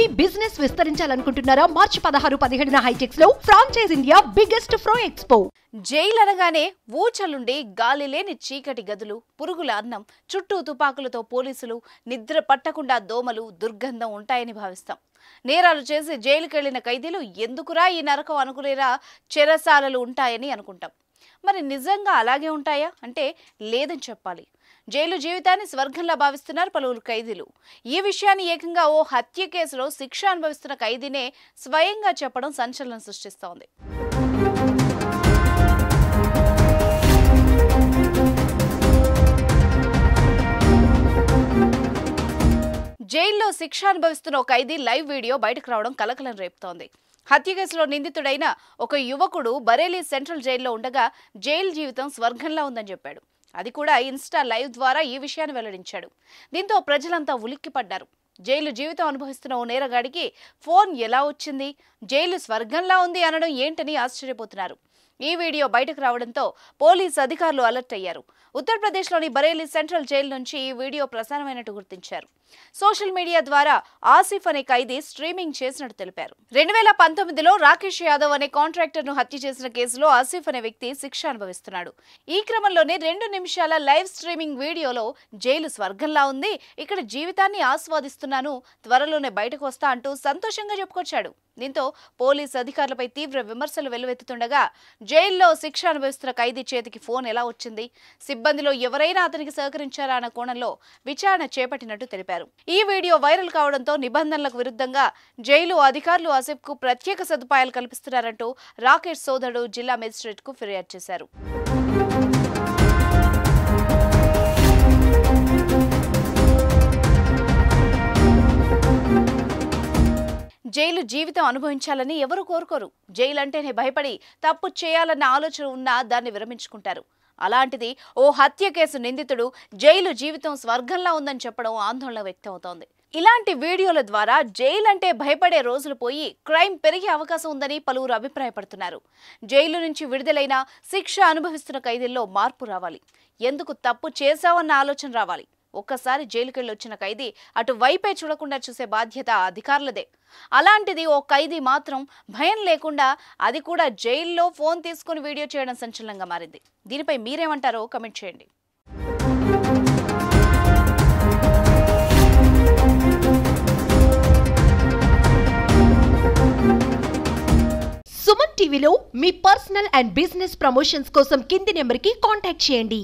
మీ business విస్తరించాలనుకుంటున్నారా? మార్చి 16-17న హైటెక్స్ లో franchise India biggest ఫ్రో expo. Jail అనగానే ఊచలుండి గాలి లేని చీకటి గదులు, పురుగుల అన్నం, చుట్టూ తుపాకులతో పోలీసులు, నిద్ర పట్టకుండా దోమలు, దుర్గంధం ఉంటాయని భావిస్తాం. నేరాలు చేసి జైలుకెళ్లిన ఖైదీలు ఎందుకురా ఈ నరకం అనుకునేలా చెరసాలలు ఉంటాయని అనుకుంటాం. మరి నిజంగా అలాగే ఉంటాయా అంటే లేదని చెప్పాలి. జైలు జీవితాన్ని స్వర్గంలా భావిస్తున్నారు పలువురు ఖైదీలు. ఈ విషయాన్ని ఏకంగా ఓ హత్య కేసులో శిక్ష అనుభవిస్తున్న ఖైదీనే స్వయంగా చెప్పడం సంచలనం సృష్టిస్తోంది. జైల్లో శిక్ష అనుభవిస్తున్న ఒక ఖైదీ లైవ్ వీడియో బయటకు రావడం కలకలం రేపుతోంది. హత్య కేసులో నిందితుడైన ఒక యువకుడు బరేలీ సెంట్రల్ జైల్లో ఉండగా జైలు జీవితం స్వర్గంలా ఉందని చెప్పాడు. అది కూడా ఇన్స్టా లైవ్ ద్వారా ఈ విషయాన్ని వెల్లడించాడు. దీంతో ప్రజలంతా ఉలిక్కిపడ్డారు. జైలు జీవితం అనుభవిస్తున్న ఓ నేరగాడికి ఫోన్ ఎలా వచ్చింది, జైలు స్వర్గంలా ఉంది అనడం ఏంటని ఆశ్చర్యపోతున్నారు. ఈ వీడియో బయటకు రావడంతో పోలీసు అధికారులు అలర్ట్ అయ్యారు. ఉత్తరప్రదేశ్లోని బరేలీ సెంట్రల్ జైలు నుంచి ఈ వీడియో ప్రసారమైనట్టు గుర్తించారు. సోషల్ మీడియా ద్వారా ఆసిఫ్ అనే ఖైదీ స్ట్రీమింగ్ చేసినట్టు తెలిపారు. 2019లో రాకేష్ యాదవ్ అనే కాంట్రాక్టర్ను హత్య చేసిన కేసులో ఆసిఫ్ అనే వ్యక్తి శిక్ష అనుభవిస్తున్నాడు. ఈ క్రమంలోనే 2 నిమిషాల లైవ్ స్ట్రీమింగ్ వీడియోలో జైలు స్వర్గంలా ఉంది, ఇక్కడ జీవితాన్ని ఆస్వాదిస్తున్నాను, త్వరలోనే బయటకు వస్తా అంటూ సంతోషంగా చెప్పుకొచ్చాడు. దీంతో పోలీసు అధికారులపై తీవ్ర విమర్శలు వెల్లువెత్తుతుండగా జైల్లో శిక్ష అనుభవిస్తున్న ఖైదీ చేతికి ఫోన్ ఎలా వచ్చింది, సిబ్బందిలో ఎవరైనా అతనికి సహకరించారా అన్న కోణంలో విచారణ చేపట్టినట్టు తెలిపారు. ఈ వీడియో వైరల్ కావడంతో నిబంధనలకు విరుద్ధంగా జైలు అధికారులు ఆసిఫ్ కు ప్రత్యేక సదుపాయాలు కల్పిస్తున్నారంటూ రాకేష్ సోదరుడు జిల్లా మేజిస్ట్రేట్ కు ఫిర్యాదు చేశారు. జైలు జీవితం అనుభవించాలని ఎవరు కోరుకోరు. జైలు అంటేనే భయపడి తప్పు చేయాలన్న ఆలోచన ఉన్నా దాన్ని విరమించుకుంటారు. అలాంటిది ఓ హత్య కేసు నిందితుడు జైలు జీవితం స్వర్గంలా ఉందని చెప్పడం ఆందోళన వ్యక్తమవుతోంది. ఇలాంటి వీడియోల ద్వారా జైలు అంటే భయపడే రోజులు పోయి క్రైమ్ పెరిగే అవకాశం ఉందని పలువురు అభిప్రాయపడుతున్నారు. జైలు నుంచి విడుదలైన శిక్ష అనుభవిస్తున్న ఖైదీల్లో మార్పు రావాలి. ఎందుకు తప్పు చేశావన్న ఆలోచన రావాలి. ఒక్కసారి జైలుకెళ్ళి వచ్చిన ఖైదీ అటు వైపే చూడకుండా చూసే బాధ్యత అధికారులదే. అలాంటిది ఓ ఖైదీ మాత్రం భయం లేకుండా, అది కూడా జైల్లో ఫోన్ తీసుకుని వీడియో చేయడం సంచలనంగా మారింది. దీనిపై మీరేమంటారో కమెంట్ చేయండి. సుమన్ టీవీలో మీ పర్సనల్ అండ్ బిజినెస్ ప్రమోషన్స్ కోసం కింది నెంబర్కి కాంటాక్ట్ చేయండి.